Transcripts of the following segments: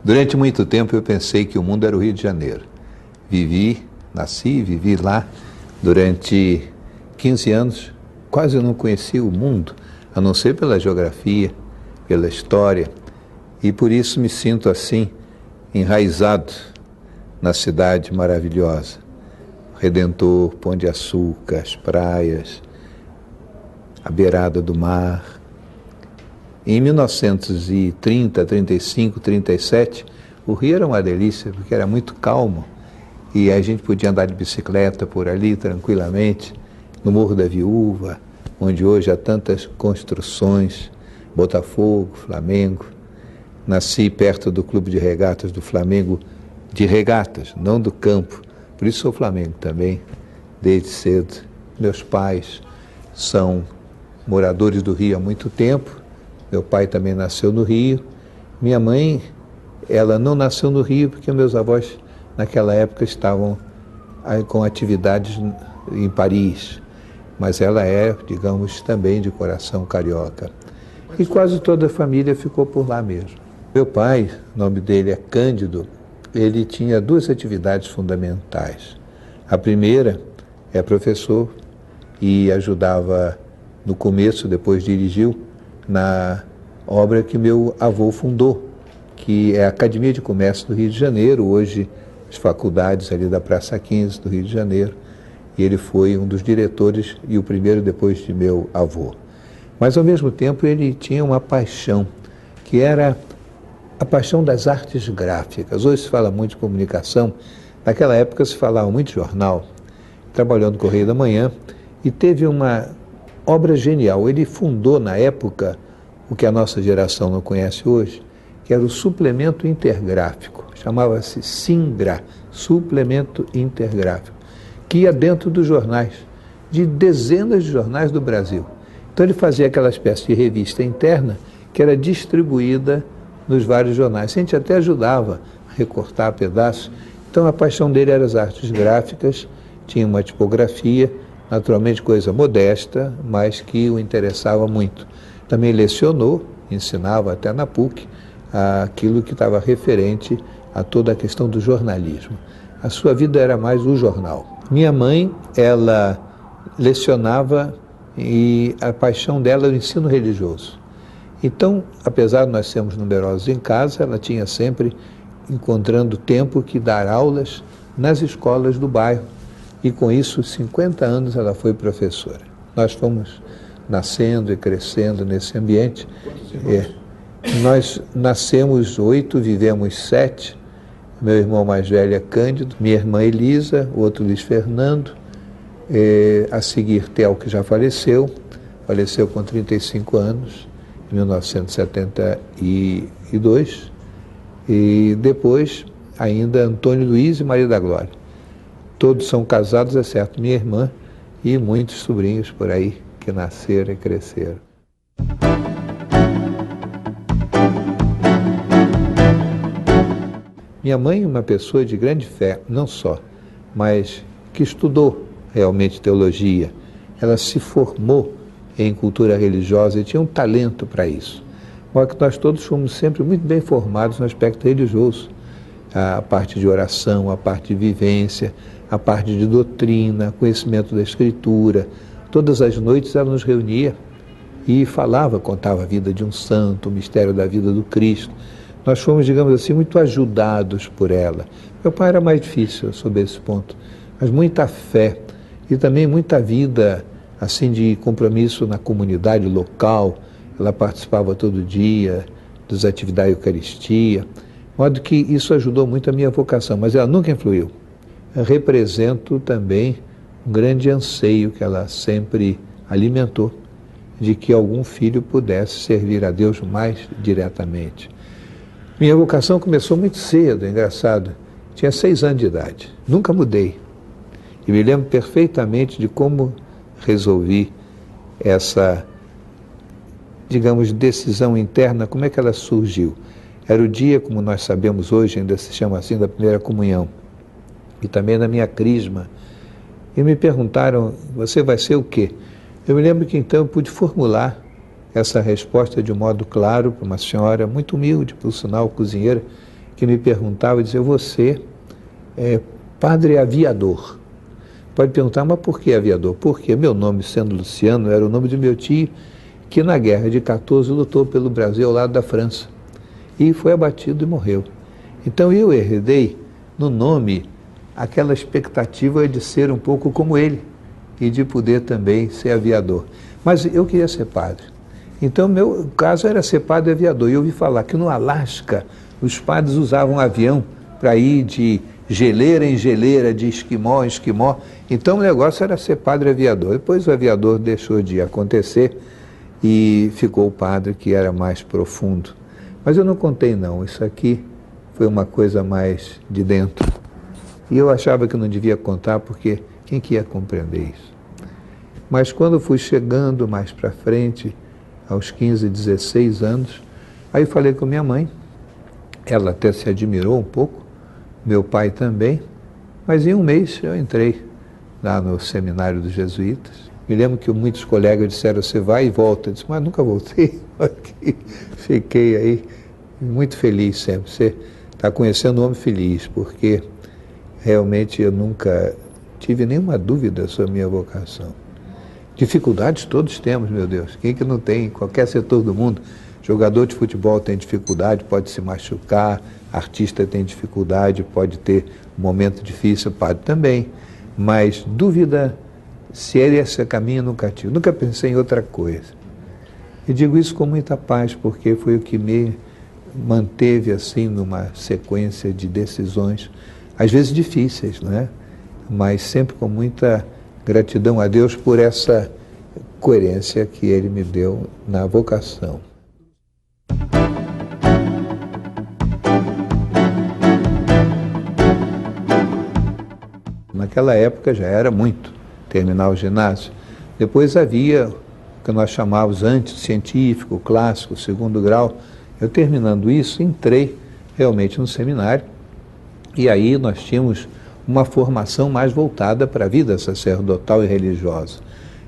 Durante muito tempo eu pensei que o mundo era o Rio de Janeiro. Nasci e vivi lá durante 15 anos. Quase eu não conhecia o mundo, a não ser pela geografia, pela história. E por isso me sinto assim, enraizado na cidade maravilhosa. Redentor, Pão de Açúcar, as praias, a beirada do mar. Em 1930, 35, 37, o Rio era uma delícia, porque era muito calmo e a gente podia andar de bicicleta por ali tranquilamente, no Morro da Viúva, onde hoje há tantas construções, Botafogo, Flamengo. Nasci perto do Clube de Regatas do Flamengo, de regatas, não do campo, por isso sou Flamengo também, desde cedo. Meus pais são moradores do Rio há muito tempo. Meu pai também nasceu no Rio. Minha mãe, ela não nasceu no Rio porque meus avós, naquela época, estavam com atividades em Paris. Mas ela é, digamos, também de coração carioca. E quase toda a família ficou por lá mesmo. Meu pai, o nome dele é Cândido, ele tinha duas atividades fundamentais. A primeira é professor e ajudava no começo, depois dirigiu, na obra que meu avô fundou, que é a Academia de Comércio do Rio de Janeiro, hoje as faculdades ali da Praça 15 do Rio de Janeiro, e ele foi um dos diretores e o primeiro depois de meu avô. Mas ao mesmo tempo ele tinha uma paixão, que era a paixão das artes gráficas. Hoje se fala muito de comunicação, naquela época se falava muito de jornal, trabalhou no Correio da Manhã e teve uma obra genial. Ele fundou na época o que a nossa geração não conhece hoje, que era o suplemento intergráfico, chamava-se SINGRA, suplemento intergráfico, que ia dentro dos jornais, de dezenas de jornais do Brasil. Então ele fazia aquela espécie de revista interna que era distribuída nos vários jornais. A gente até ajudava a recortar pedaços. Então a paixão dele era as artes gráficas, tinha uma tipografia, naturalmente coisa modesta, mas que o interessava muito. Também lecionou, ensinava até na PUC, aquilo que estava referente a toda a questão do jornalismo. A sua vida era mais o jornal. Minha mãe, ela lecionava e a paixão dela era o ensino religioso. Então, apesar de nós sermos numerosos em casa, ela tinha sempre encontrando tempo que dar aulas nas escolas do bairro. E com isso, 50 anos ela foi professora. Nós fomos nascendo e crescendo nesse ambiente. Nós nascemos 8, vivemos 7. Meu irmão mais velho é Cândido, minha irmã Elisa, o outro Luiz Fernando. A seguir, Theo, que já faleceu com 35 anos, em 1972. E depois, ainda Antônio Luiz e Maria da Glória. Todos são casados, exceto minha irmã e muitos sobrinhos por aí que nasceram e cresceram. Minha mãe é uma pessoa de grande fé, não só, mas que estudou realmente teologia. Ela se formou em cultura religiosa e tinha um talento para isso. Mas que nós todos fomos sempre muito bem formados no aspecto religioso. A parte de oração, a parte de vivência, a parte de doutrina, conhecimento da Escritura. Todas as noites ela nos reunia e contava a vida de um santo, o mistério da vida do Cristo. Nós fomos, digamos assim, muito ajudados por ela. Meu pai era mais difícil sob esse ponto, mas muita fé e também muita vida assim de compromisso na comunidade local. Ela participava todo dia das atividades da Eucaristia, de modo que isso ajudou muito a minha vocação, mas ela nunca influiu. Eu represento também um grande anseio que ela sempre alimentou, de que algum filho pudesse servir a Deus mais diretamente. Minha vocação começou muito cedo, é engraçado. Tinha 6 anos de idade, nunca mudei. E me lembro perfeitamente de como resolvi essa, digamos, decisão interna, como é que ela surgiu. Era o dia, como nós sabemos hoje, ainda se chama assim, da primeira comunhão. E também na minha crisma. E me perguntaram, você vai ser o quê? Eu me lembro que então eu pude formular essa resposta de um modo claro para uma senhora muito humilde, por sinal, cozinheira, que me perguntava, dizia, você é padre aviador. Pode perguntar, mas por que aviador? Porque meu nome, sendo Luciano, era o nome de meu tio, que na guerra de 14 lutou pelo Brasil ao lado da França. E foi abatido e morreu. Então eu herdei no nome aquela expectativa de ser um pouco como ele e de poder também ser aviador. Mas eu queria ser padre. Então meu caso era ser padre aviador. E eu ouvi falar que no Alasca os padres usavam avião para ir de geleira em geleira, de esquimó em esquimó. Então o negócio era ser padre aviador. Depois o aviador deixou de acontecer e ficou o padre que era mais profundo. Mas eu não contei não, isso aqui foi uma coisa mais de dentro. E eu achava que não devia contar porque quem que ia compreender isso? Mas quando fui chegando mais para frente, aos 15, 16 anos, aí falei com minha mãe, ela até se admirou um pouco, meu pai também, mas em um mês eu entrei lá no seminário dos jesuítas. Me lembro que muitos colegas disseram, você vai e volta. Eu disse, mas nunca voltei. Fiquei aí muito feliz sempre. Você está conhecendo um homem feliz, porque realmente eu nunca tive nenhuma dúvida sobre a minha vocação. Dificuldades todos temos, meu Deus. Quem que não tem? Em qualquer setor do mundo. Jogador de futebol tem dificuldade, pode se machucar. Artista tem dificuldade, pode ter um momento difícil, padre também. Mas dúvida se ele esse caminho nunca tive. Nunca pensei em outra coisa. E digo isso com muita paz, porque foi o que me manteve assim numa sequência de decisões, às vezes difíceis, não é? Mas sempre com muita gratidão a Deus por essa coerência que Ele me deu na vocação. Naquela época já era muito terminar o ginásio. Depois havia o que nós chamávamos antes científico, clássico, segundo grau. Eu terminando isso, entrei realmente no seminário e aí nós tínhamos uma formação mais voltada para a vida sacerdotal e religiosa.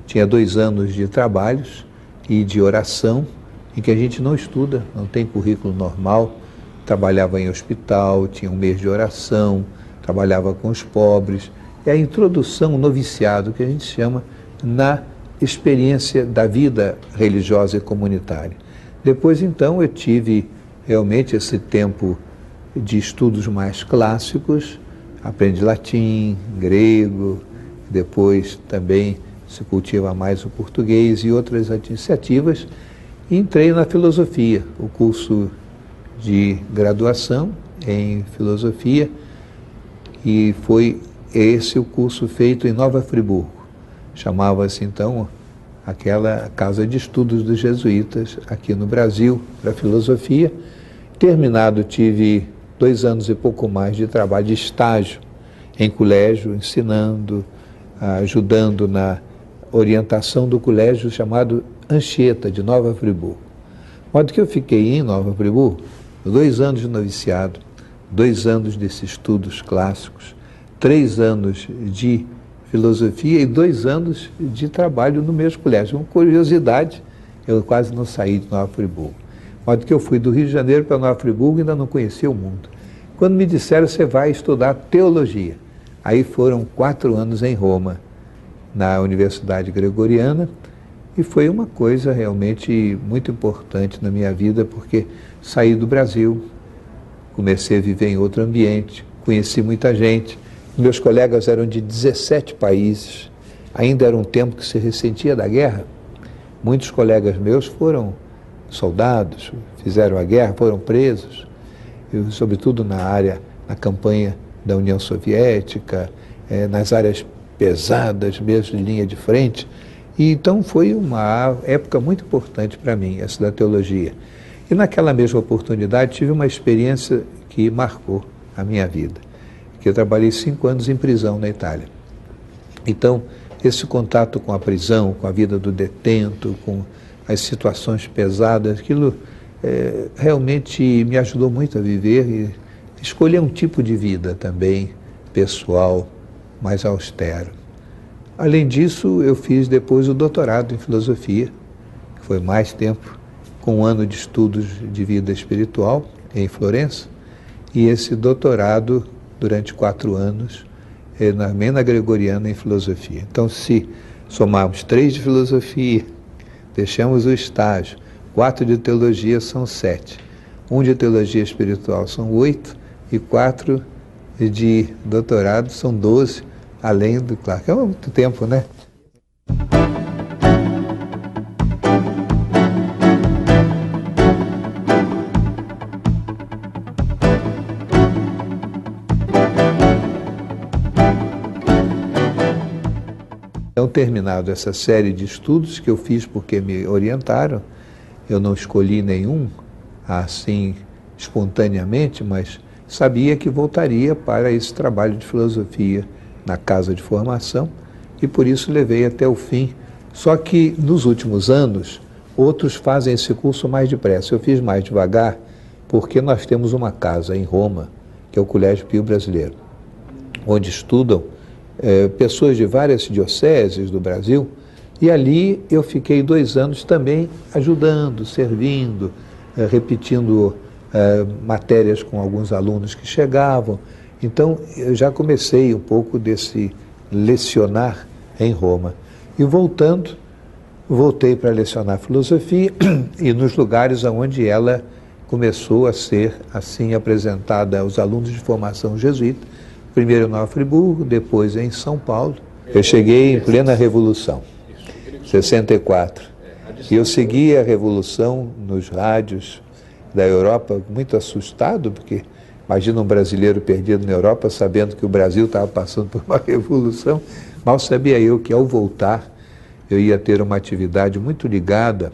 Tinha 2 anos de trabalhos e de oração, em que a gente não estuda, não tem currículo normal, trabalhava em hospital, tinha um mês de oração, trabalhava com os pobres. É a introdução, o noviciado, que a gente chama, na experiência da vida religiosa e comunitária. Depois, então, eu tive realmente esse tempo de estudos mais clássicos, aprendi latim, grego, depois também se cultiva mais o português e outras iniciativas, e entrei na filosofia, o curso de graduação em filosofia, e foi esse o curso feito em Nova Friburgo. Chamava-se então aquela casa de estudos dos jesuítas aqui no Brasil, para filosofia. Terminado, tive 2 anos e pouco mais de trabalho de estágio em colégio, ensinando, ajudando na orientação do colégio chamado Anchieta, de Nova Friburgo. De modo que eu fiquei em Nova Friburgo 2 anos de noviciado, 2 anos desses estudos clássicos, 3 anos de filosofia e 2 anos de trabalho no mesmo colégio. Uma curiosidade, eu quase não saí de Nova Friburgo. De modo que eu fui do Rio de Janeiro para Nova Friburgo e ainda não conhecia o mundo. Quando me disseram, você vai estudar teologia. Aí foram 4 anos em Roma, na Universidade Gregoriana, e foi uma coisa realmente muito importante na minha vida, porque saí do Brasil, comecei a viver em outro ambiente, conheci muita gente. Meus colegas eram de 17 países, ainda era um tempo que se ressentia da guerra. Muitos colegas meus foram soldados, fizeram a guerra, foram presos, sobretudo na campanha da União Soviética, nas áreas pesadas mesmo, de linha de frente. E então foi uma época muito importante para mim, essa da teologia. E naquela mesma oportunidade tive uma experiência que marcou a minha vida. Que eu trabalhei 5 anos em prisão na Itália. Então, esse contato com a prisão, com a vida do detento, com as situações pesadas, aquilo realmente me ajudou muito a viver e escolher um tipo de vida também pessoal, mais austero. Além disso, eu fiz depois o doutorado em filosofia, que foi mais tempo, com 1 ano de estudos de vida espiritual em Florença, e esse doutorado durante 4 anos na Mena Gregoriana em filosofia. Então, se somarmos 3 de filosofia, deixamos o estágio, 4 de teologia são 7, 1 de teologia espiritual são 8 e 4 de doutorado são 12, além do, claro, que é muito tempo, né? Então, terminado essa série de estudos que eu fiz porque me orientaram, eu não escolhi nenhum assim espontaneamente, mas sabia que voltaria para esse trabalho de filosofia na casa de formação e por isso levei até o fim. Só que nos últimos anos, outros fazem esse curso mais depressa. Eu fiz mais devagar porque nós temos uma casa em Roma, que é o Colégio Pio Brasileiro, onde estudam pessoas de várias dioceses do Brasil, e ali eu fiquei 2 anos também ajudando, servindo, repetindo matérias com alguns alunos que chegavam. Então, eu já comecei um pouco desse lecionar em Roma. E voltei para lecionar filosofia e nos lugares onde ela começou a ser assim apresentada aos alunos de formação jesuíta, primeiro em Nova Friburgo, depois em São Paulo. Eu cheguei em plena Revolução, 64. E eu segui a Revolução nos rádios da Europa, muito assustado, porque imagina um brasileiro perdido na Europa, sabendo que o Brasil estava passando por uma revolução. Mal sabia eu que, ao voltar, eu ia ter uma atividade muito ligada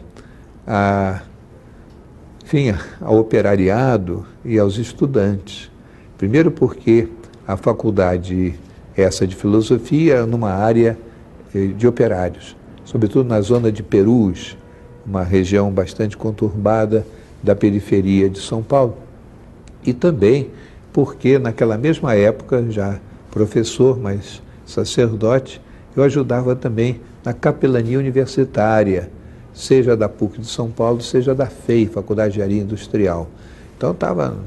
ao operariado e aos estudantes. Primeiro porque a faculdade essa de filosofia numa área de operários, sobretudo na zona de Perus, uma região bastante conturbada da periferia de São Paulo. E também porque naquela mesma época, já professor, mas sacerdote, eu ajudava também na capelania universitária, seja da PUC de São Paulo, seja da FEI, Faculdade de Engenharia Industrial. Então estava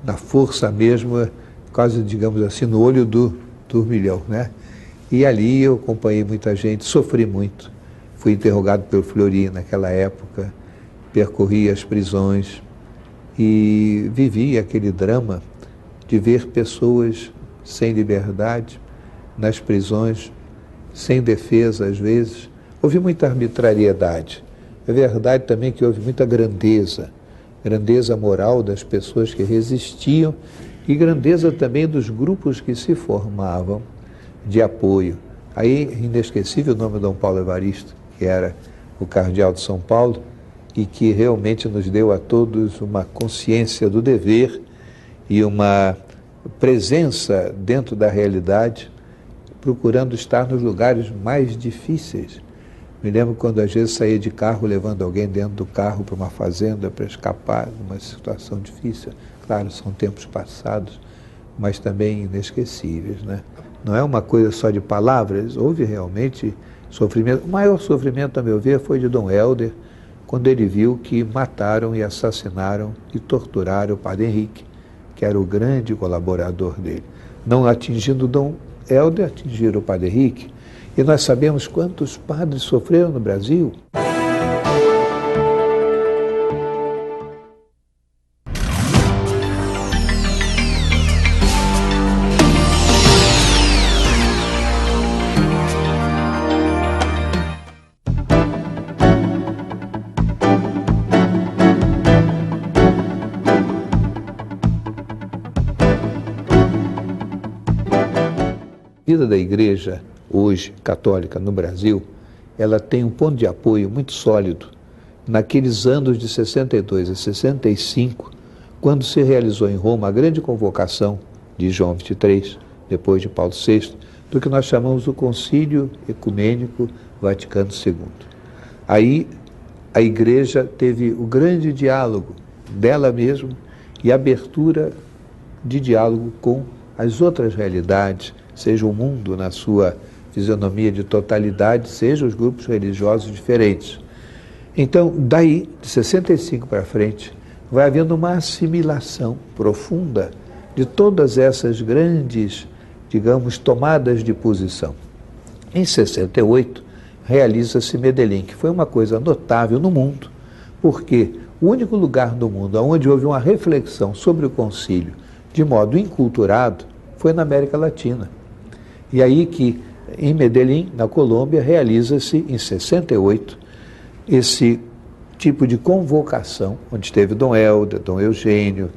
na força mesmo, quase, digamos assim, no olho do turbilhão, né? E ali eu acompanhei muita gente, sofri muito. Fui interrogado pelo Fleury naquela época, percorri as prisões e vivi aquele drama de ver pessoas sem liberdade, nas prisões, sem defesa às vezes. Houve muita arbitrariedade. É verdade também que houve muita grandeza moral das pessoas que resistiam e grandeza também dos grupos que se formavam de apoio. Aí, inesquecível o nome de Dom Paulo Evaristo, que era o cardeal de São Paulo, e que realmente nos deu a todos uma consciência do dever e uma presença dentro da realidade, procurando estar nos lugares mais difíceis. Me lembro quando às vezes saía de carro levando alguém dentro do carro para uma fazenda para escapar de uma situação difícil. Claro, são tempos passados, mas também inesquecíveis, né? Não é uma coisa só de palavras, houve realmente sofrimento. O maior sofrimento, a meu ver, foi de Dom Helder, quando ele viu que mataram e assassinaram e torturaram o Padre Henrique, que era o grande colaborador dele. Não atingindo Dom Helder, atingiram o Padre Henrique. E nós sabemos quantos padres sofreram no Brasil. A vida da igreja hoje, católica, no Brasil, ela tem um ponto de apoio muito sólido naqueles anos de 62 a 65, quando se realizou em Roma a grande convocação de João XXIII, depois de Paulo VI, do que nós chamamos o Concílio Ecumênico Vaticano II. Aí a igreja teve o grande diálogo dela mesma e abertura de diálogo com as outras realidades, seja o mundo na sua fisionomia de totalidade, seja os grupos religiosos diferentes. Então, daí, de 65 para frente, vai havendo uma assimilação profunda de todas essas grandes, digamos, tomadas de posição. Em 68, realiza-se Medellín, que foi uma coisa notável no mundo, porque o único lugar do mundo onde houve uma reflexão sobre o concílio de modo inculturado foi na América Latina. E aí que, em Medellín, na Colômbia, realiza-se, em 68, esse tipo de convocação, onde esteve Dom Helder, Dom Eugênio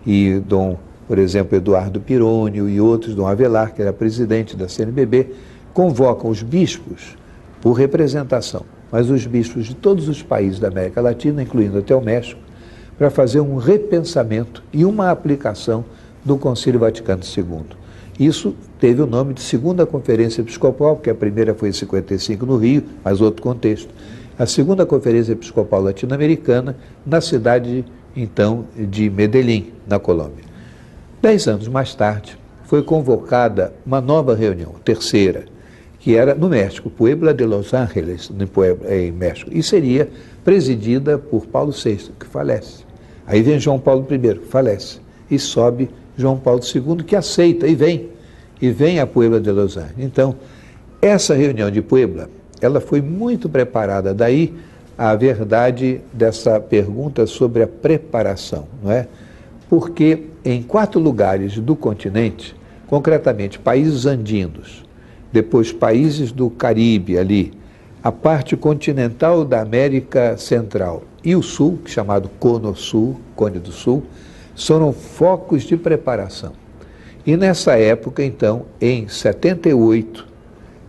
e Dom, por exemplo, Eduardo Pirônio e outros, Dom Avelar, que era presidente da CNBB, convocam os bispos por representação, mas os bispos de todos os países da América Latina, incluindo até o México, para fazer um repensamento e uma aplicação do Concílio Vaticano II. Isso teve o nome de Segunda Conferência Episcopal, porque a primeira foi em 55 no Rio, mas outro contexto. A Segunda Conferência Episcopal Latino-Americana, na cidade, então, de Medellín, na Colômbia. 10 anos mais tarde, foi convocada uma nova reunião, terceira, que era no México, Puebla de Los Ángeles, em México, e seria presidida por Paulo VI, que falece. Aí vem João Paulo I, que falece, e sobe João Paulo II, que aceita, e vem a Puebla de Los Ángeles. Então, essa reunião de Puebla, ela foi muito preparada, daí a verdade dessa pergunta sobre a preparação, não é? Porque em 4 lugares do continente, concretamente países andinos, depois países do Caribe ali, a parte continental da América Central e o Sul, chamado Cono Sul, Cone do Sul, foram focos de preparação. E nessa época, então, em 78,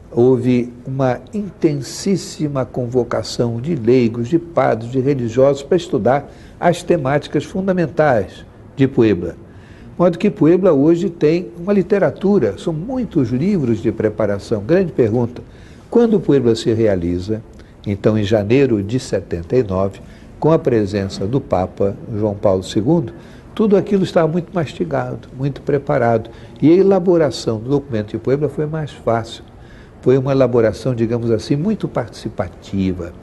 houve uma intensíssima convocação de leigos, de padres, de religiosos para estudar as temáticas fundamentais de Puebla. De modo que Puebla hoje tem uma literatura, são muitos livros de preparação. Grande pergunta, quando Puebla se realiza? Então, em janeiro de 79, com a presença do Papa João Paulo II, tudo aquilo estava muito mastigado, muito preparado. E a elaboração do documento de Puebla foi mais fácil. Foi uma elaboração, digamos assim, muito participativa.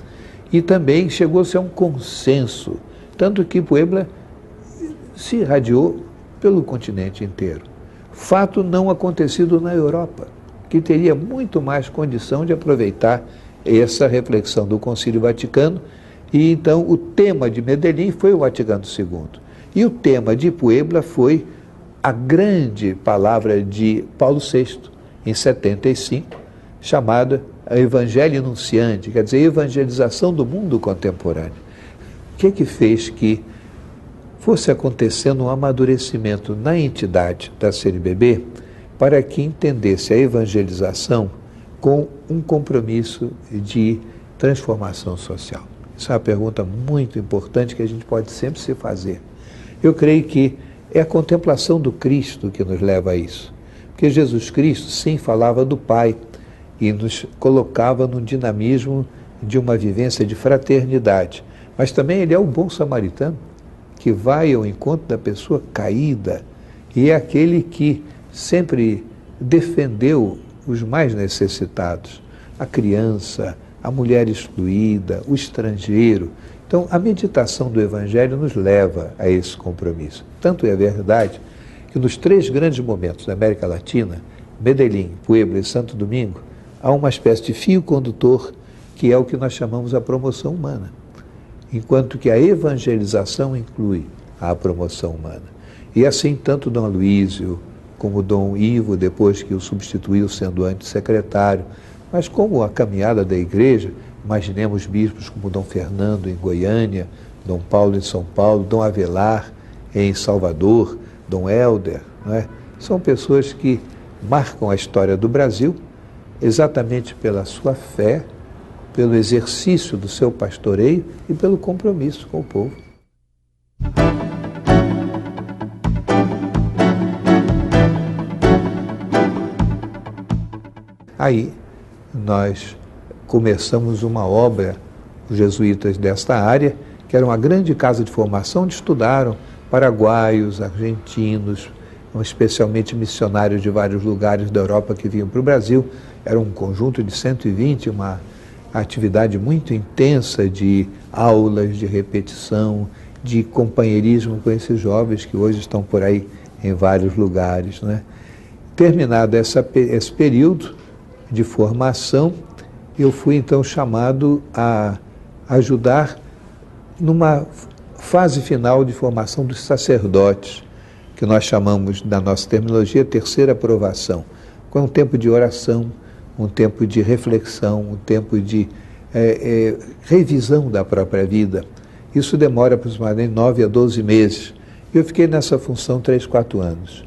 E também chegou-se a um consenso, tanto que Puebla se irradiou pelo continente inteiro. Fato não acontecido na Europa, que teria muito mais condição de aproveitar essa reflexão do Concílio Vaticano. E então o tema de Medellín foi o Vaticano II. E o tema de Puebla foi a grande palavra de Paulo VI, em 75, chamada Evangelho Nunciante, quer dizer, evangelização do mundo contemporâneo. O que fez que fosse acontecendo um amadurecimento na entidade da CNBB para que entendesse a evangelização com um compromisso de transformação social? Isso é uma pergunta muito importante que a gente pode sempre se fazer. Eu creio que é a contemplação do Cristo que nos leva a isso. Porque Jesus Cristo, sim, falava do Pai e nos colocava no dinamismo de uma vivência de fraternidade. Mas também ele é o bom samaritano, que vai ao encontro da pessoa caída e é aquele que sempre defendeu os mais necessitados, a criança, a mulher excluída, o estrangeiro. Então, a meditação do Evangelho nos leva a esse compromisso. Tanto é verdade que nos 3 grandes momentos da América Latina, Medellín, Puebla e Santo Domingo, há uma espécie de fio condutor que é o que nós chamamos a promoção humana, enquanto que a evangelização inclui a promoção humana. E assim, tanto Dom Aloísio como Dom Ivo, depois que o substituiu sendo antes secretário, mas como a caminhada da igreja, imaginemos bispos como Dom Fernando em Goiânia, Dom Paulo em São Paulo, Dom Avelar em Salvador, Dom Helder, não é? São pessoas que marcam a história do Brasil exatamente pela sua fé, pelo exercício do seu pastoreio e pelo compromisso com o povo. Aí nós começamos uma obra, os jesuítas desta área, que era uma grande casa de formação, onde estudaram paraguaios, argentinos, especialmente missionários de vários lugares da Europa que vinham para o Brasil. Era um conjunto de 120, uma atividade muito intensa de aulas, de repetição, de companheirismo com esses jovens que hoje estão por aí em vários lugares, né? Terminado esse período de formação, eu fui então chamado a ajudar numa fase final de formação dos sacerdotes, que nós chamamos, na nossa terminologia, terceira aprovação. Com um tempo de oração, um tempo de reflexão, um tempo de revisão da própria vida. Isso demora aproximadamente 9 a 12 meses. Eu fiquei nessa função 3, 4 anos.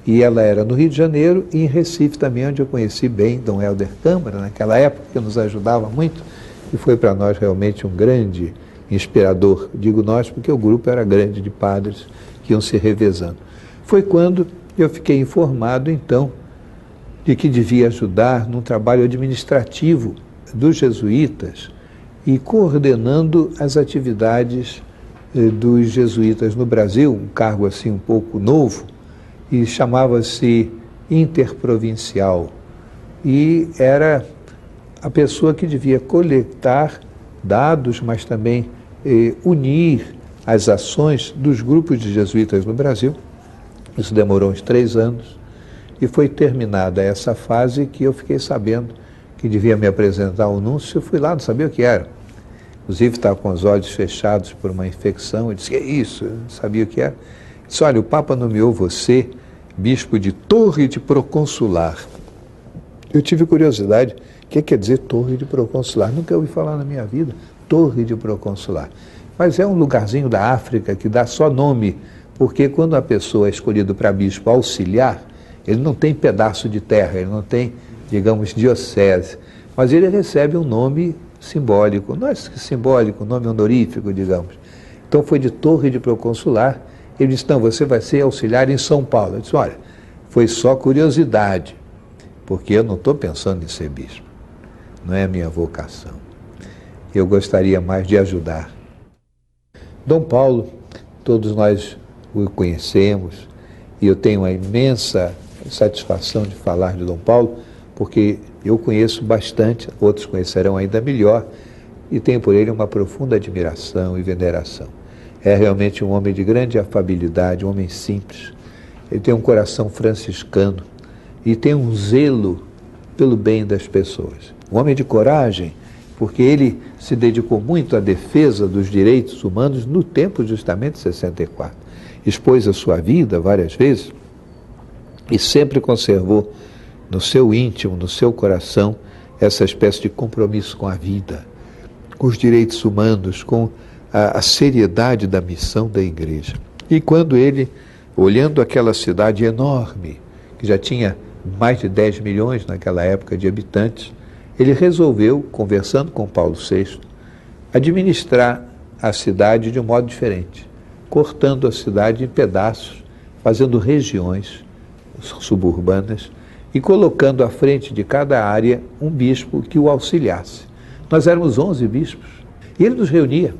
E ela era no Rio de Janeiro e em Recife também, onde eu conheci bem Dom Helder Câmara, naquela época, que nos ajudava muito, e foi para nós realmente um grande inspirador. Digo nós porque o grupo era grande de padres que iam se revezando. Foi quando eu fiquei informado, então, de que devia ajudar num trabalho administrativo dos jesuítas e coordenando as atividades dos jesuítas no Brasil, um cargo assim um pouco novo, e chamava-se interprovincial. E era a pessoa que devia coletar dados, mas também unir as ações dos grupos de jesuítas no Brasil. Isso demorou uns 3 anos e foi terminada essa fase que eu fiquei sabendo que devia me apresentar ao núncio. Eu fui lá, não sabia o que era. Inclusive estava com os olhos fechados por uma infecção. Eu disse, que é isso? Eu não sabia o que era. Eu disse, olha, o Papa nomeou você bispo de Torre de Proconsular. Eu tive curiosidade, o que quer dizer Torre de Proconsular? Nunca ouvi falar na minha vida, Torre de Proconsular. Mas é um lugarzinho da África que dá só nome, porque quando a pessoa é escolhida para bispo auxiliar, ele não tem pedaço de terra, ele não tem, digamos, diocese, mas ele recebe um nome simbólico, não é simbólico, nome honorífico, digamos. Então foi de Torre de Proconsular. Ele disse, não, você vai ser auxiliar em São Paulo. Eu disse, olha, foi só curiosidade, porque eu não estou pensando em ser bispo, não é a minha vocação. Eu gostaria mais de ajudar. Dom Paulo, todos nós o conhecemos, e eu tenho uma imensa satisfação de falar de Dom Paulo, porque eu conheço bastante, outros conhecerão ainda melhor, e tenho por ele uma profunda admiração e veneração. É realmente um homem de grande afabilidade, um homem simples. Ele tem um coração franciscano e tem um zelo pelo bem das pessoas. Um homem de coragem, porque ele se dedicou muito à defesa dos direitos humanos no tempo justamente de 64. Expôs a sua vida várias vezes e sempre conservou no seu íntimo, no seu coração, essa espécie de compromisso com a vida, com os direitos humanos, com a seriedade da missão da igreja. E quando ele, olhando aquela cidade enorme, que já tinha mais de 10 milhões naquela época de habitantes, ele resolveu, conversando com Paulo VI, administrar a cidade de um modo diferente, cortando a cidade em pedaços, fazendo regiões suburbanas e colocando à frente de cada área um bispo que o auxiliasse. Nós éramos 11 bispos e ele nos reunia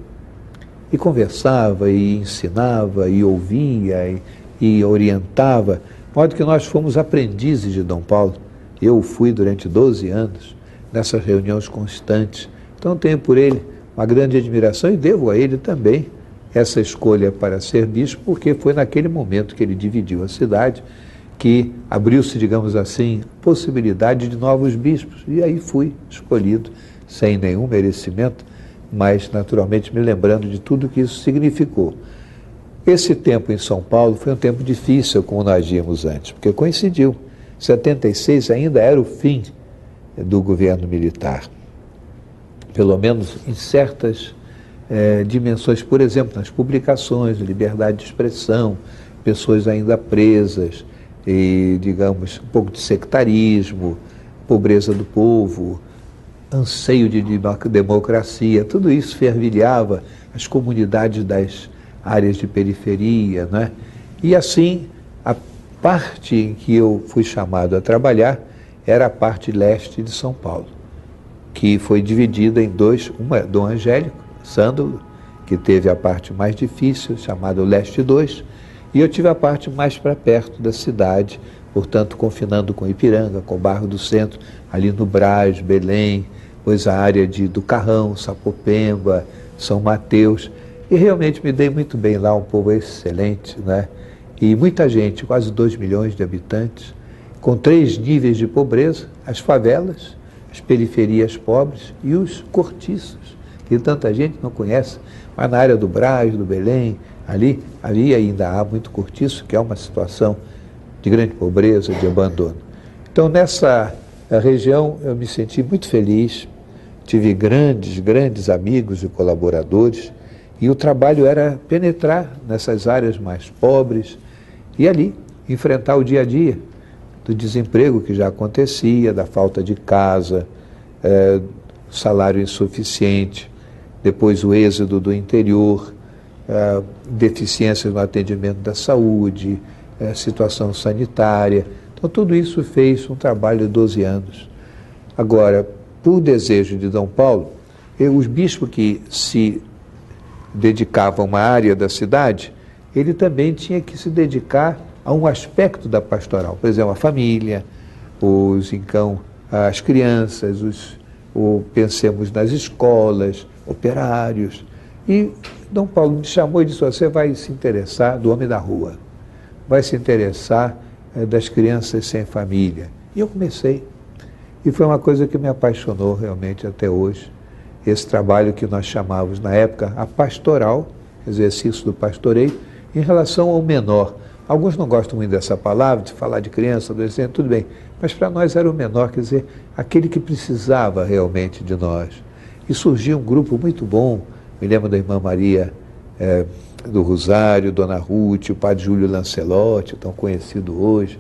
e conversava e ensinava e ouvia e orientava, de modo que nós fomos aprendizes de Dom Paulo. Eu fui durante 12 anos nessas reuniões constantes. Então tenho por ele uma grande admiração e devo a ele também essa escolha para ser bispo, porque foi naquele momento que ele dividiu a cidade que abriu-se, digamos assim, possibilidade de novos bispos. E aí fui escolhido sem nenhum merecimento, mas naturalmente me lembrando de tudo que isso significou. Esse tempo em São Paulo foi um tempo difícil, como nós víamos antes, porque coincidiu. 76 ainda era o fim do governo militar, pelo menos em certas dimensões, por exemplo, nas publicações, liberdade de expressão, pessoas ainda presas, e, digamos, um pouco de sectarismo, pobreza do povo, anseio de democracia, tudo isso fervilhava as comunidades das áreas de periferia, né? E assim, a parte em que eu fui chamado a trabalhar era a parte leste de São Paulo, que foi dividida em dois, uma Dom Angélico, Sândalo, que teve a parte mais difícil, chamada Leste 2, e eu tive a parte mais para perto da cidade, portanto, confinando com Ipiranga, com o Bairro do Centro, ali no Brás, Belém, pois a área do Carrão, Sapopemba, São Mateus. E realmente me dei muito bem lá, um povo excelente, né? E muita gente, quase 2 milhões de habitantes, com 3 níveis de pobreza, as favelas, as periferias pobres e os cortiços, que tanta gente não conhece, mas na área do Brás, do Belém, ali ainda há muito cortiço, que é uma situação de grande pobreza, de abandono. Então, nessa região, eu me senti muito feliz, tive grandes amigos e colaboradores, e o trabalho era penetrar nessas áreas mais pobres e ali enfrentar o dia a dia do desemprego que já acontecia, da falta de casa, salário insuficiente, depois o êxodo do interior, deficiências no atendimento da saúde, situação sanitária. Então, tudo isso fez um trabalho de 12 anos. Agora, por desejo de Dom Paulo, os bispos que se dedicavam a uma área da cidade, ele também tinha que se dedicar a um aspecto da pastoral, por exemplo, a família, as crianças, pensemos nas escolas, operários. E Dom Paulo me chamou e disse: você vai se interessar do homem da rua, vai se interessar das crianças sem família. E eu comecei. E foi uma coisa que me apaixonou realmente até hoje. Esse trabalho que nós chamávamos na época a pastoral, exercício do pastoreio, em relação ao menor. Alguns não gostam muito dessa palavra, de falar de criança, adolescente, tudo bem, mas para nós era o menor, quer dizer, aquele que precisava realmente de nós. E surgiu um grupo muito bom, me lembro da irmã Maria do Rosário, Dona Ruth, o padre Júlio Lancelotti, tão conhecido hoje,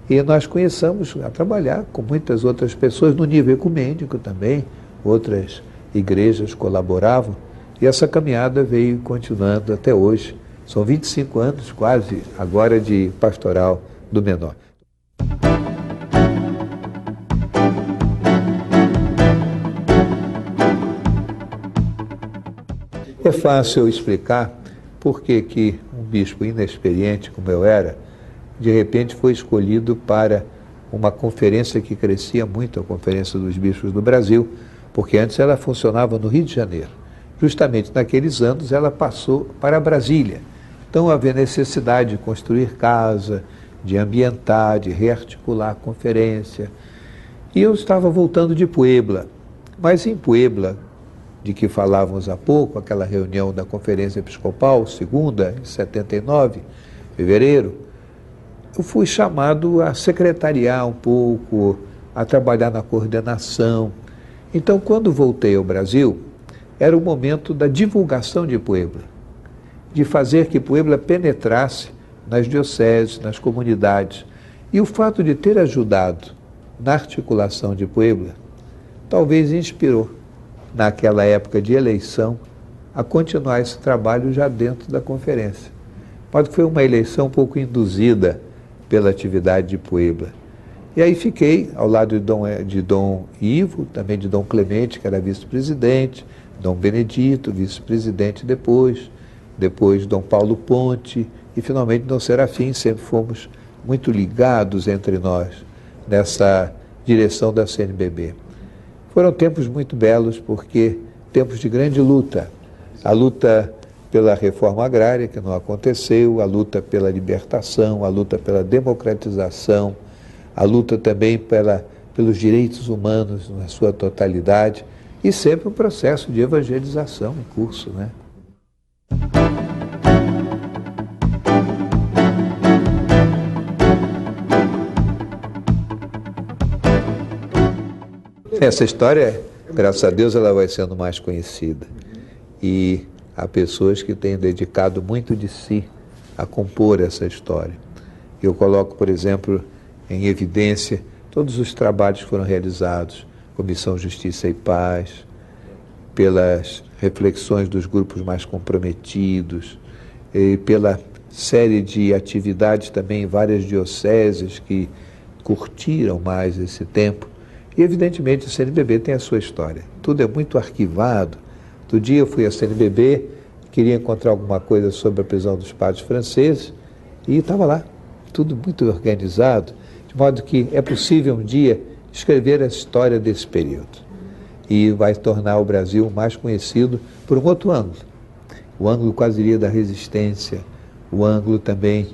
e nós começamos a trabalhar com muitas outras pessoas no nível ecumênico também, outras igrejas colaboravam, e essa caminhada veio continuando até hoje. São 25 anos quase agora de pastoral do menor. É fácil explicar por que um bispo inexperiente como eu era, de repente foi escolhido para uma conferência que crescia muito, a Conferência dos Bispos do Brasil, porque antes ela funcionava no Rio de Janeiro. Justamente naqueles anos ela passou para Brasília. Então havia necessidade de construir casa, de ambientar, de rearticular a conferência. E eu estava voltando de Puebla, mas em Puebla, de que falávamos há pouco, aquela reunião da Conferência Episcopal, segunda, em 79, fevereiro, eu fui chamado a secretariar um pouco, a trabalhar na coordenação. Então, quando voltei ao Brasil, era o momento da divulgação de Puebla, de fazer que Puebla penetrasse nas dioceses, nas comunidades. E o fato de ter ajudado na articulação de Puebla, talvez inspirou, naquela época de eleição, a continuar esse trabalho já dentro da conferência. Pode que foi uma eleição um pouco induzida pela atividade de Puebla. E aí fiquei ao lado de Dom Ivo, também de Dom Clemente, que era vice-presidente, Dom Benedito, vice-presidente depois Dom Paulo Ponte e finalmente Dom Serafim. Sempre fomos muito ligados entre nós nessa direção da CNBB. Foram tempos muito belos, porque tempos de grande luta. A luta pela reforma agrária, que não aconteceu, a luta pela libertação, a luta pela democratização, a luta também pelos direitos humanos na sua totalidade, e sempre um processo de evangelização em curso, né? Essa história, graças a Deus, ela vai sendo mais conhecida. E há pessoas que têm dedicado muito de si a compor essa história. Eu coloco, por exemplo, em evidência todos os trabalhos que foram realizados, Comissão Justiça e Paz, pelas reflexões dos grupos mais comprometidos, e pela série de atividades também em várias dioceses que curtiram mais esse tempo. E, evidentemente, a CNBB tem a sua história. Tudo é muito arquivado. Outro dia eu fui à CNBB, queria encontrar alguma coisa sobre a prisão dos padres franceses, e estava lá, tudo muito organizado, de modo que é possível um dia escrever a história desse período. E vai tornar o Brasil mais conhecido por um outro ângulo, o ângulo quase diria da resistência, o ângulo também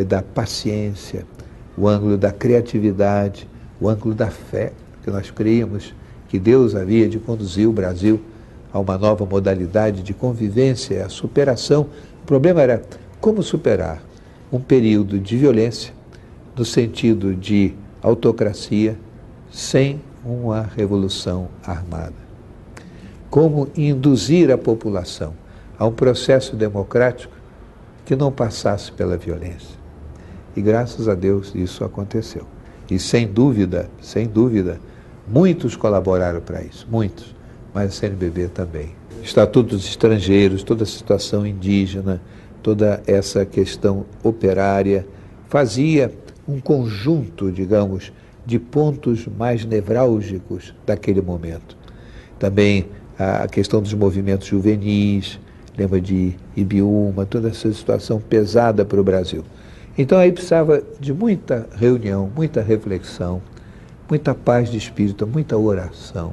da paciência, o ângulo da criatividade, o ângulo da fé, que nós creíamos que Deus havia de conduzir o Brasil a uma nova modalidade de convivência, a superação. O problema era como superar um período de violência, no sentido de autocracia, sem uma revolução armada. Como induzir a população a um processo democrático que não passasse pela violência. E graças a Deus isso aconteceu. E sem dúvida, muitos colaboraram para isso, muitos, mas a CNBB também. Estatuto dos Estrangeiros, toda a situação indígena, toda essa questão operária, fazia um conjunto, digamos, de pontos mais nevrálgicos daquele momento. Também a questão dos movimentos juvenis, lembra de Ibiúma, toda essa situação pesada para o Brasil. Então aí precisava de muita reunião, muita reflexão, muita paz de espírito, muita oração,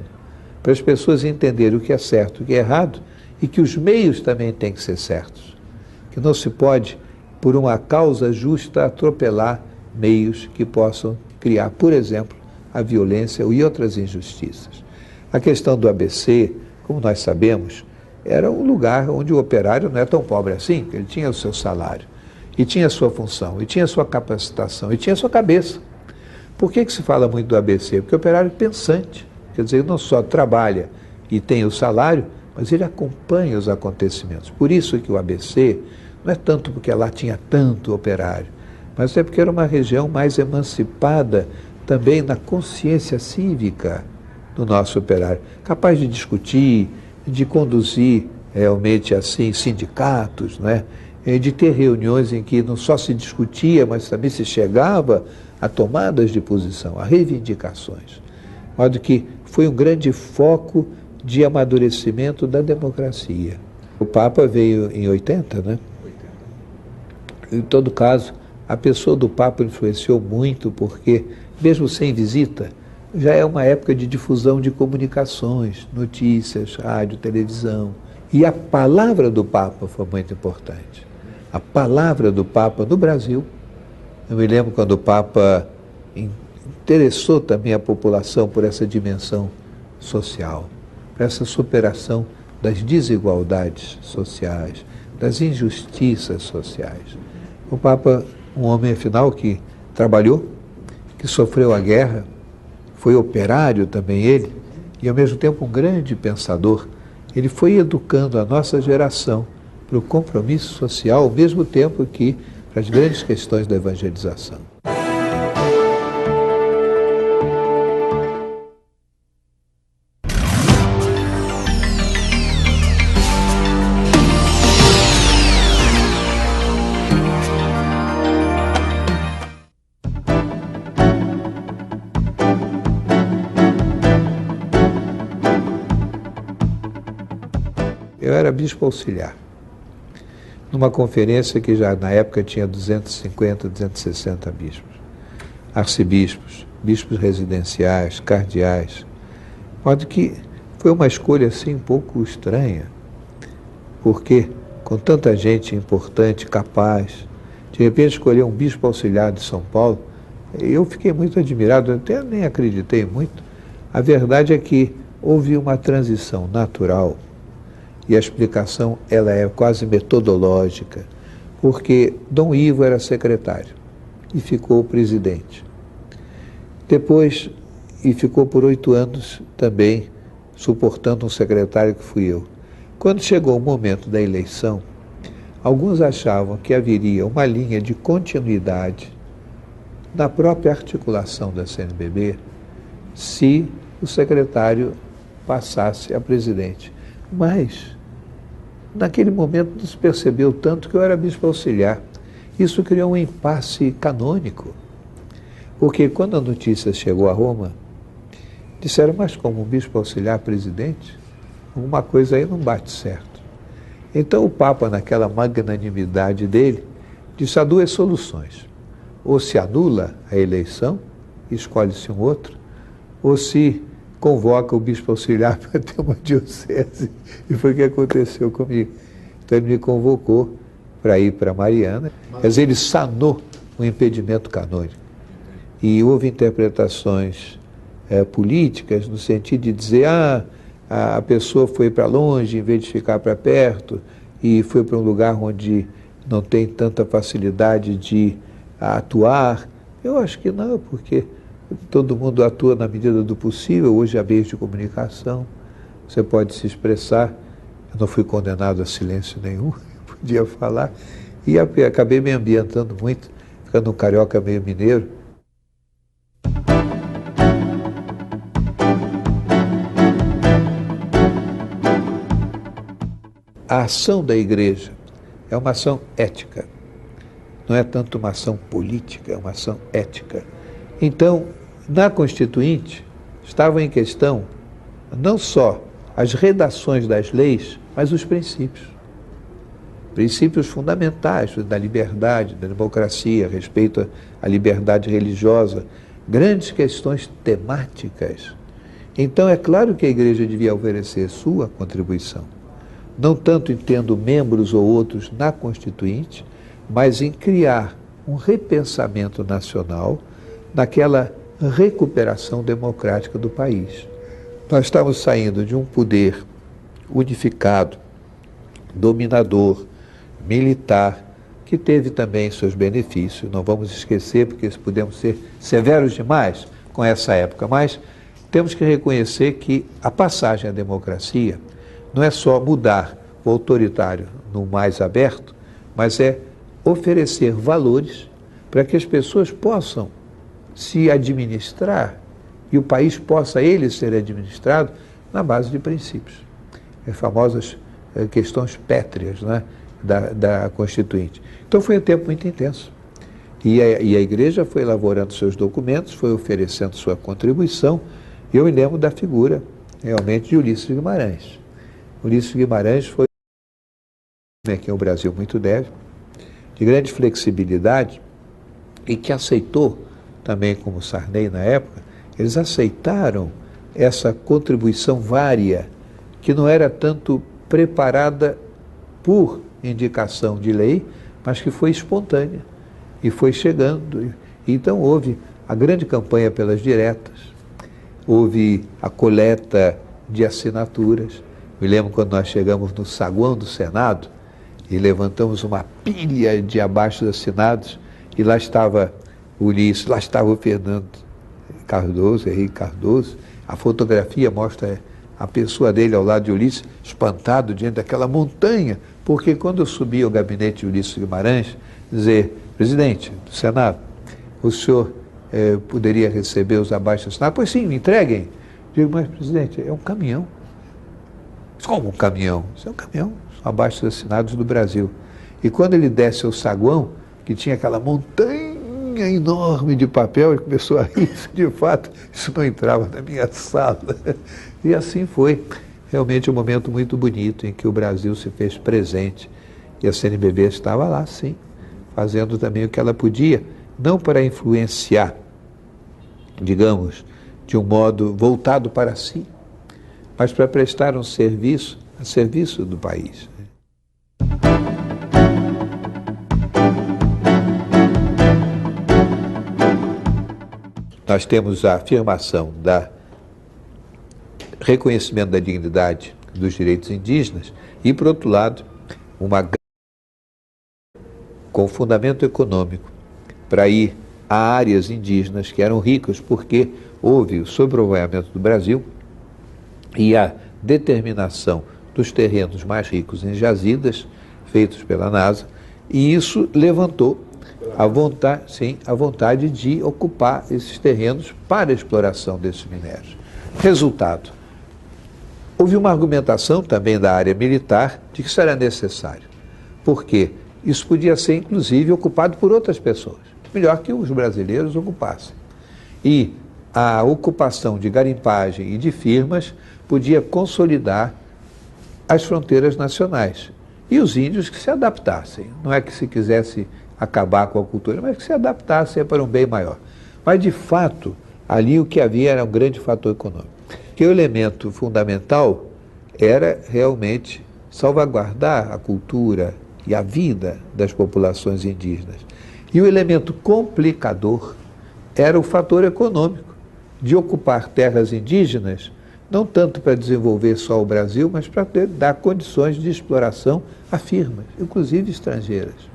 para as pessoas entenderem o que é certo e o que é errado, e que os meios também têm que ser certos. Que não se pode, por uma causa justa, atropelar meios que possam criar, por exemplo, a violência e outras injustiças. A questão do ABC, como nós sabemos, era um lugar onde o operário não é tão pobre assim, ele tinha o seu salário, e tinha a sua função, e tinha a sua capacitação, e tinha a sua cabeça. Por que se fala muito do ABC? Porque o operário é pensante, quer dizer, ele não só trabalha e tem o salário, mas ele acompanha os acontecimentos. Por isso que o ABC não é tanto porque lá tinha tanto operário, mas é porque era uma região mais emancipada também na consciência cívica do nosso operário, capaz de discutir, de conduzir realmente assim sindicatos, né? De ter reuniões em que não só se discutia, mas também se chegava a tomadas de posição, a reivindicações. De modo que foi um grande foco de amadurecimento da democracia. O Papa veio em 80, né? Em todo caso, a pessoa do Papa influenciou muito, porque, mesmo sem visita, já é uma época de difusão de comunicações, notícias, rádio, televisão. E a palavra do Papa foi muito importante. A palavra do Papa no Brasil. Eu me lembro quando o Papa interessou também a população por essa dimensão social, por essa superação das desigualdades sociais, das injustiças sociais. O Papa, um homem, afinal, que trabalhou, que sofreu a guerra, foi operário também ele, e ao mesmo tempo um grande pensador. Ele foi educando a nossa geração para o compromisso social, ao mesmo tempo que para as grandes questões da evangelização. Eu era bispo auxiliar, numa conferência que já na época tinha 250, 260 bispos, arcebispos, bispos residenciais, cardeais, de modo que foi uma escolha assim um pouco estranha, porque com tanta gente importante, capaz, de repente escolher um bispo auxiliar de São Paulo, eu fiquei muito admirado, até nem acreditei muito. A verdade é que houve uma transição natural. E a explicação ela é quase metodológica, porque Dom Ivo era secretário e ficou presidente. Depois, e ficou por 8 anos também, suportando um secretário que fui eu. Quando chegou o momento da eleição, alguns achavam que haveria uma linha de continuidade na própria articulação da CNBB se o secretário passasse a presidente. Mas, naquele momento, não se percebeu tanto que eu era bispo auxiliar. Isso criou um impasse canônico. Porque quando a notícia chegou a Roma, disseram, mas como um bispo auxiliar presidente? Alguma coisa aí não bate certo. Então o Papa, naquela magnanimidade dele, disse, há 2 soluções. Ou se anula a eleição, escolhe-se um outro, ou se convoca o bispo auxiliar para ter uma diocese. E foi o que aconteceu comigo. Então ele me convocou para ir para Mariana, mas ele sanou o impedimento canônico. E houve interpretações políticas no sentido de dizer, a pessoa foi para longe em vez de ficar para perto, e foi para um lugar onde não tem tanta facilidade de atuar. Eu acho que não, porque todo mundo atua na medida do possível. Hoje há meios de comunicação, você pode se expressar. Eu não fui condenado a silêncio nenhum, podia falar, e acabei me ambientando muito, ficando um carioca meio mineiro. A ação da igreja é uma ação ética, não é tanto uma ação política, é uma ação ética. Então, na Constituinte, estavam em questão não só as redações das leis, mas os princípios. Princípios fundamentais da liberdade, da democracia, respeito à liberdade religiosa, grandes questões temáticas. Então, é claro que a igreja devia oferecer sua contribuição. Não tanto em tendo membros ou outros na Constituinte, mas em criar um repensamento nacional naquela recuperação democrática do país. Nós estamos saindo de um poder unificado, dominador, militar, que teve também seus benefícios. Não vamos esquecer, porque podemos ser severos demais com essa época, mas temos que reconhecer que a passagem à democracia não é só mudar o autoritário no mais aberto, mas é oferecer valores para que as pessoas possam se administrar e o país possa ele ser administrado na base de princípios. As famosas questões pétreas, né, da Constituinte. Então foi um tempo muito intenso. E a igreja foi elaborando seus documentos, foi oferecendo sua contribuição. Eu me lembro da figura, realmente, de Ulisses Guimarães. Ulisses Guimarães foi, a quem o Brasil muito deve, de grande flexibilidade e que aceitou, também como Sarney na época, eles aceitaram essa contribuição vária, que não era tanto preparada por indicação de lei, mas que foi espontânea e foi chegando. Então houve a grande campanha pelas diretas, houve a coleta de assinaturas. Me lembro quando nós chegamos no saguão do Senado e levantamos uma pilha de abaixo-assinados e lá estava o Ulisses, lá estava o Fernando Cardoso, Henrique Cardoso. A fotografia mostra a pessoa dele ao lado de Ulisses, espantado diante daquela montanha, porque quando eu subi ao gabinete de Ulisses Guimarães, dizer, presidente do Senado, o senhor poderia receber os abaixo-assinados? Pois sim, me entreguem. Digo, mas presidente, é um caminhão. Como um caminhão? Isso é um caminhão, são abaixo-assinados do Brasil. E quando ele desce ao saguão, que tinha aquela montanha enorme de papel, ele começou a rir, de fato, isso não entrava na minha sala. E assim foi. Realmente um momento muito bonito em que o Brasil se fez presente. E a CNBB estava lá, sim, fazendo também o que ela podia, não para influenciar, digamos, de um modo voltado para si, mas para prestar um serviço a serviço do país. Nós temos a afirmação da reconhecimento da dignidade dos direitos indígenas e, por outro lado, uma com fundamento econômico para ir a áreas indígenas que eram ricas, porque houve o sobrepovoamento do Brasil e a determinação dos terrenos mais ricos em jazidas, feitos pela NASA, e isso levantou a vontade, sim, a vontade de ocupar esses terrenos para a exploração desses minérios. Resultado, houve uma argumentação também da área militar de que isso era necessário, porque isso podia ser, inclusive, ocupado por outras pessoas, melhor que os brasileiros ocupassem. E a ocupação de garimpagem e de firmas podia consolidar as fronteiras nacionais. E os índios que se adaptassem. Não é que se quisesse acabar com a cultura, mas que se adaptassem para um bem maior. Mas, de fato, ali o que havia era um grande fator econômico. Que o elemento fundamental era realmente salvaguardar a cultura e a vida das populações indígenas. E o elemento complicador era o fator econômico, de ocupar terras indígenas, não tanto para desenvolver só o Brasil, mas para dar condições de exploração a firmas, inclusive estrangeiras.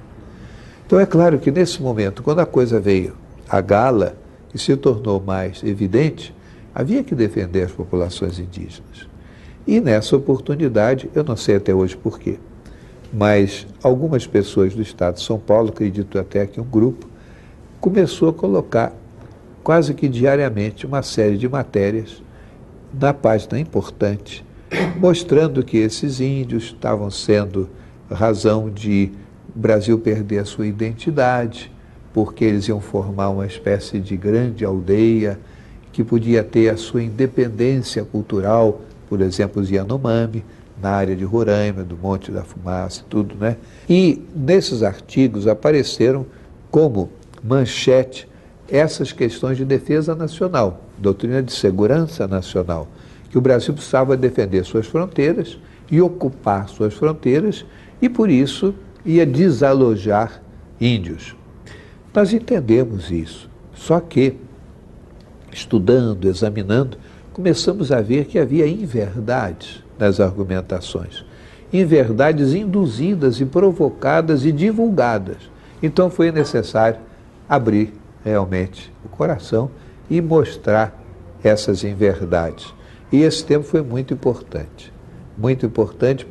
Então é claro que nesse momento, quando a coisa veio à gala e se tornou mais evidente, havia que defender as populações indígenas. E nessa oportunidade, eu não sei até hoje por quê, mas algumas pessoas do estado de São Paulo, acredito até que um grupo, começou a colocar quase que diariamente uma série de matérias na página importante, mostrando que esses índios estavam sendo razão de o Brasil perder a sua identidade, porque eles iam formar uma espécie de grande aldeia que podia ter a sua independência cultural, por exemplo, os Yanomami, na área de Roraima, do Monte da Fumaça, tudo, né? E nesses artigos apareceram como manchete essas questões de defesa nacional, doutrina de segurança nacional, que o Brasil precisava defender suas fronteiras e ocupar suas fronteiras e, por isso, ia desalojar índios. Nós entendemos isso, só que, estudando, examinando, começamos a ver que havia inverdades nas argumentações, inverdades induzidas e provocadas e divulgadas. Então foi necessário abrir realmente o coração e mostrar essas inverdades. E esse tempo foi muito importante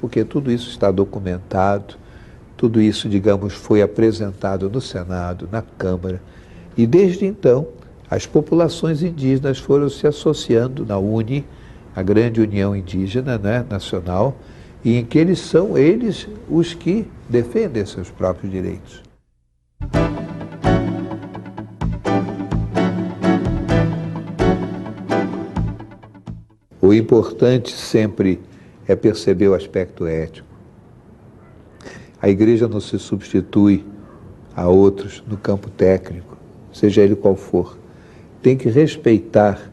porque tudo isso está documentado, tudo isso, digamos, foi apresentado no Senado, na Câmara, e desde então as populações indígenas foram se associando na UNE, a grande União Indígena, né, nacional, e em que eles são os que defendem seus próprios direitos. O importante sempre é perceber o aspecto ético. A igreja não se substitui a outros no campo técnico, seja ele qual for. Tem que respeitar.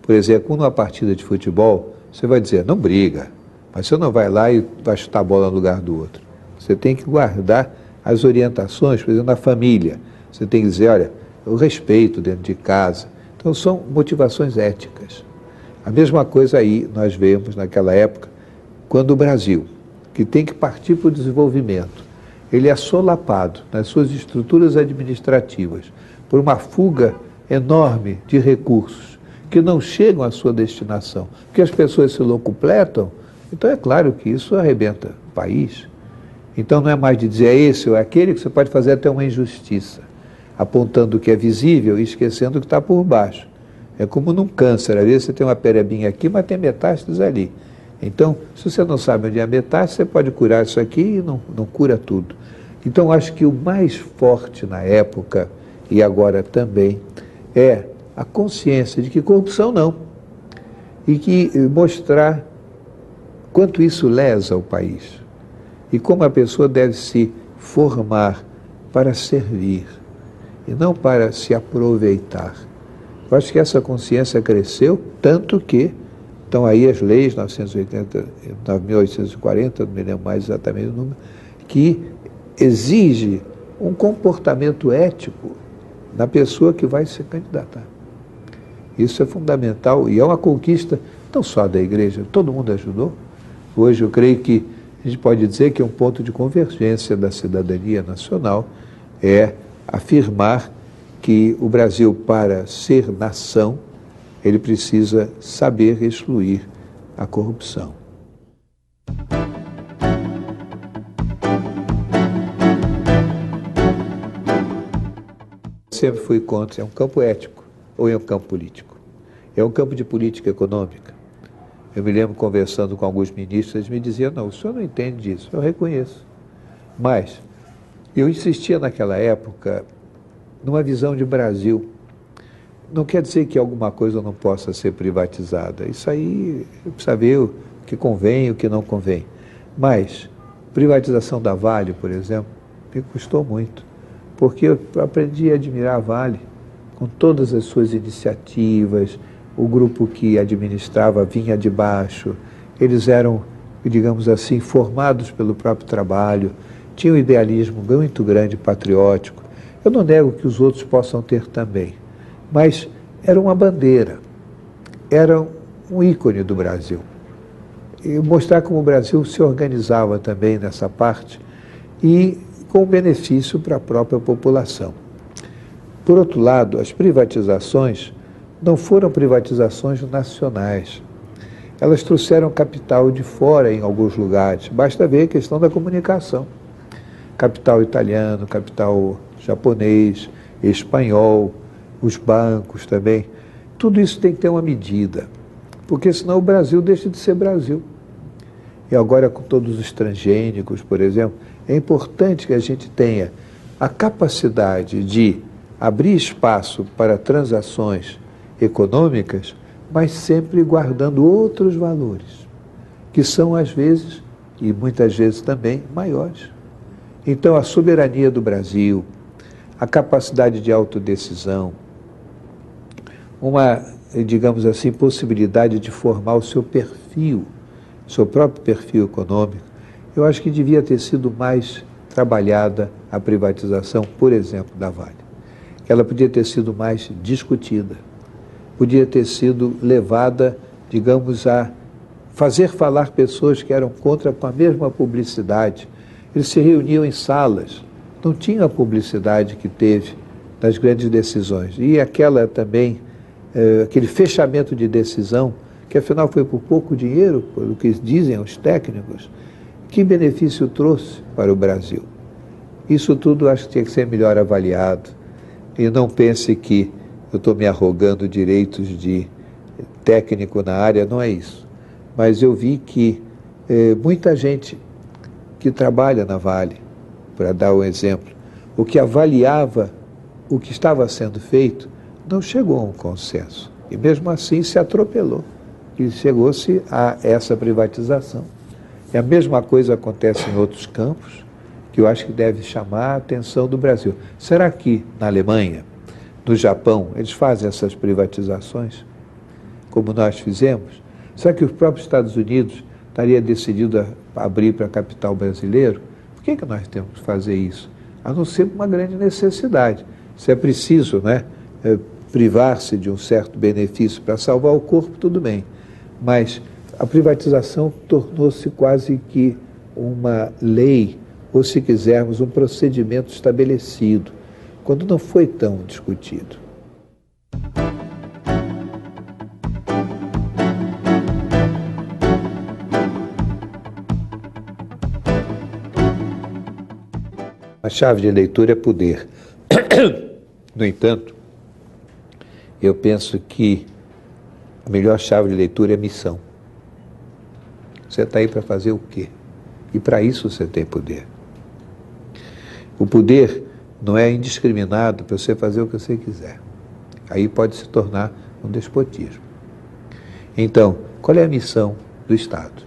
Por exemplo, numa partida de futebol, você vai dizer, não briga, mas você não vai lá e vai chutar a bola no lugar do outro. Você tem que guardar as orientações, por exemplo, na família. Você tem que dizer, olha, eu respeito dentro de casa. Então, são motivações éticas. A mesma coisa aí nós vemos naquela época, quando o Brasil, que tem que partir para o desenvolvimento, ele é solapado nas suas estruturas administrativas por uma fuga enorme de recursos que não chegam à sua destinação, porque as pessoas se locupletam, então é claro que isso arrebenta o país. Então não é mais de dizer é esse ou é aquele, que você pode fazer até uma injustiça, apontando o que é visível e esquecendo o que está por baixo. É como num câncer, às vezes você tem uma perebinha aqui, mas tem metástases ali. Então, se você não sabe onde é a metástase, você pode curar isso aqui e não cura tudo. Então, acho que o mais forte na época, e agora também, é a consciência de que corrupção não. E que mostrar quanto isso lesa o país. E como a pessoa deve se formar para servir e não para se aproveitar. Eu acho que essa consciência cresceu, tanto que estão aí as leis 1840, não me lembro mais exatamente o número, que exige um comportamento ético na pessoa que vai se candidatar. Isso é fundamental e é uma conquista não só da igreja, todo mundo ajudou. Hoje eu creio que a gente pode dizer que um ponto de convergência da cidadania nacional é afirmar que o Brasil, para ser nação, ele precisa saber excluir a corrupção. Sempre fui contra, é um campo ético ou é um campo político? É um campo de política econômica. Eu me lembro conversando com alguns ministros, eles me diziam, não, o senhor não entende disso, eu reconheço. Mas eu insistia naquela época numa visão de Brasil. Não quer dizer que alguma coisa não possa ser privatizada. Isso aí precisa ver o que convém e o que não convém. Mas privatização da Vale, por exemplo, me custou muito. Porque eu aprendi a admirar a Vale com todas as suas iniciativas, o grupo que administrava vinha de baixo, eles eram digamos assim, formados pelo próprio trabalho, tinham um idealismo muito grande, patriótico. Eu não nego que os outros possam ter também, mas era uma bandeira, era um ícone do Brasil. E mostrar como o Brasil se organizava também nessa parte e com benefício para a própria população. Por outro lado, as privatizações não foram privatizações nacionais. Elas trouxeram capital de fora em alguns lugares. Basta ver a questão da comunicação. Capital italiano, capital japonês, espanhol, os bancos também. Tudo isso tem que ter uma medida, porque senão o Brasil deixa de ser Brasil. E agora com todos os transgênicos, por exemplo, é importante que a gente tenha a capacidade de abrir espaço para transações econômicas, mas sempre guardando outros valores, que são às vezes, e muitas vezes também, maiores. Então a soberania do Brasil, a capacidade de autodecisão, uma, digamos assim, possibilidade de formar o seu perfil, seu próprio perfil econômico, eu acho que devia ter sido mais trabalhada a privatização, por exemplo, da Vale. Ela podia ter sido mais discutida, podia ter sido levada, digamos, a fazer falar pessoas que eram contra com a mesma publicidade. Eles se reuniam em salas, não tinha a publicidade que teve nas grandes decisões. E aquela também, aquele fechamento de decisão, que afinal foi por pouco dinheiro, pelo que dizem os técnicos, que benefício trouxe para o Brasil? Isso tudo acho que tinha que ser melhor avaliado. E não pense que eu estou me arrogando direitos de técnico na área, não é isso. Mas eu vi que muita gente que trabalha na Vale, para dar um exemplo, o que avaliava o que estava sendo feito, não chegou a um consenso. E mesmo assim se atropelou. E chegou-se a essa privatização. E a mesma coisa acontece em outros campos, que eu acho que deve chamar a atenção do Brasil. Será que na Alemanha, no Japão, eles fazem essas privatizações, como nós fizemos? Será que os próprios Estados Unidos estaria decidido a abrir para capital brasileiro? Por que nós temos que fazer isso? A não ser por uma grande necessidade. Se é preciso, né, privar-se de um certo benefício para salvar o corpo, tudo bem. Mas a privatização tornou-se quase que uma lei, ou se quisermos, um procedimento estabelecido, quando não foi tão discutido. A chave de leitura é poder. No entanto, eu penso que a melhor chave de leitura é missão. Você está aí para fazer o quê? E para isso você tem poder. O poder não é indiscriminado para você fazer o que você quiser. Aí pode se tornar um despotismo. Então, qual é a missão do Estado?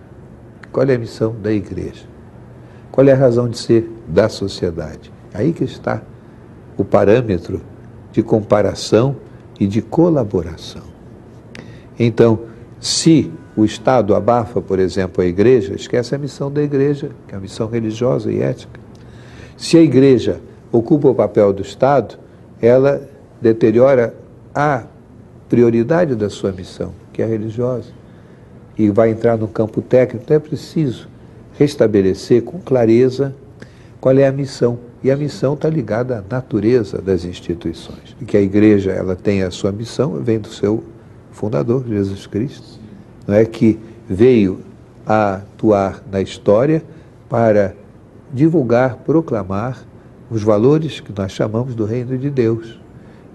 Qual é a missão da Igreja? Qual é a razão de ser da sociedade? Aí que está o parâmetro de comparação e de colaboração. Então, se o Estado abafa, por exemplo, a Igreja, esquece a missão da Igreja, que é a missão religiosa e ética. Se a Igreja ocupa o papel do Estado, ela deteriora a prioridade da sua missão, que é a religiosa, e vai entrar no campo técnico. Então é preciso restabelecer com clareza qual é a missão. E a missão está ligada à natureza das instituições. E que a Igreja ela tem a sua missão, vem do seu fundador, Jesus Cristo, não é, que veio a atuar na história para divulgar, proclamar os valores que nós chamamos do reino de Deus.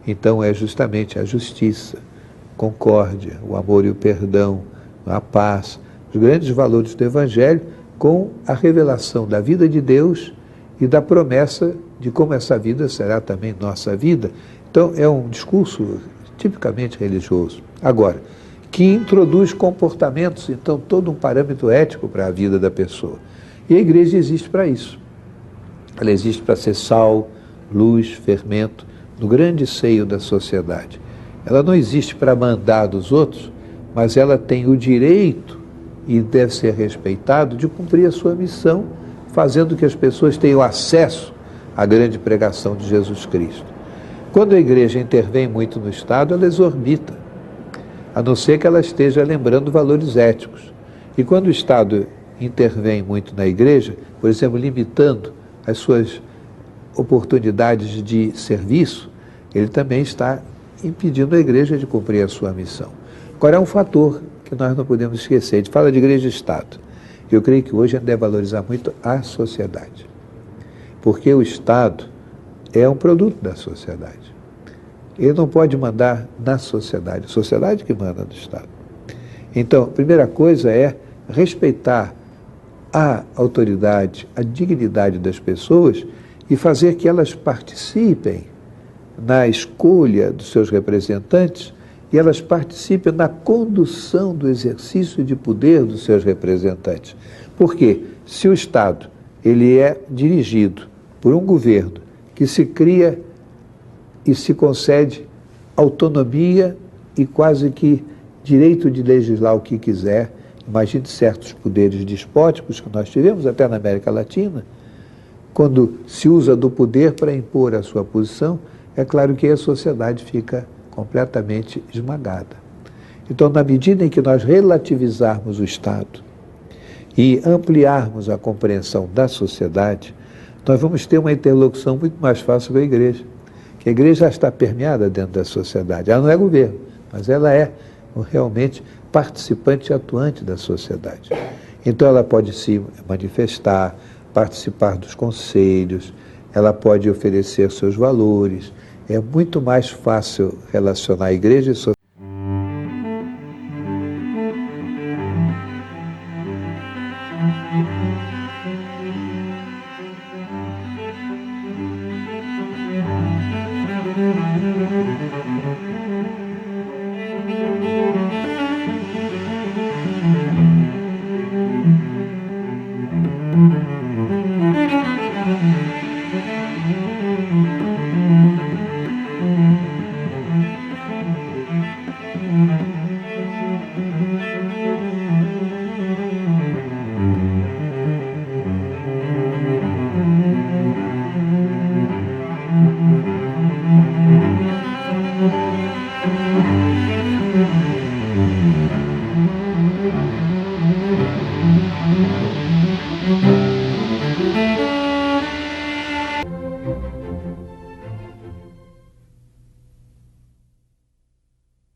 Então é justamente a justiça, a concórdia, o amor e o perdão, a paz, os grandes valores do Evangelho, com a revelação da vida de Deus e da promessa de como essa vida será também nossa vida. Então é um discurso tipicamente religioso. Agora, que introduz comportamentos, então todo um parâmetro ético para a vida da pessoa. E a Igreja existe para isso. Ela existe para ser sal, luz, fermento, no grande seio da sociedade. Ela não existe para mandar dos outros, mas ela tem o direito e deve ser respeitado, de cumprir a sua missão, fazendo que as pessoas tenham acesso à grande pregação de Jesus Cristo. Quando a igreja intervém muito no Estado, ela exorbita, a não ser que ela esteja lembrando valores éticos. E quando o Estado intervém muito na igreja, por exemplo, limitando as suas oportunidades de serviço, ele também está impedindo a igreja de cumprir a sua missão. Agora, é um fator que nós não podemos esquecer. A gente fala de igreja e Estado. Eu creio que hoje a gente deve valorizar muito a sociedade, porque o Estado é um produto da sociedade. Ele não pode mandar na sociedade, a sociedade que manda no Estado. Então, a primeira coisa é respeitar a autoridade, a dignidade das pessoas e fazer que elas participem na escolha dos seus representantes e elas participem na condução do exercício de poder dos seus representantes. Porque se o Estado ele é dirigido por um governo que se cria e se concede autonomia e quase que direito de legislar o que quiser, imagine certos poderes despóticos que nós tivemos até na América Latina, quando se usa do poder para impor a sua posição, é claro que a sociedade fica completamente esmagada. Então, na medida em que nós relativizarmos o Estado e ampliarmos a compreensão da sociedade, nós vamos ter uma interlocução muito mais fácil com a igreja. Que a igreja já está permeada dentro da sociedade. Ela não é governo, mas ela é realmente participante e atuante da sociedade. Então, ela pode se manifestar, participar dos conselhos, ela pode oferecer seus valores. É muito mais fácil relacionar a igreja e sociedade.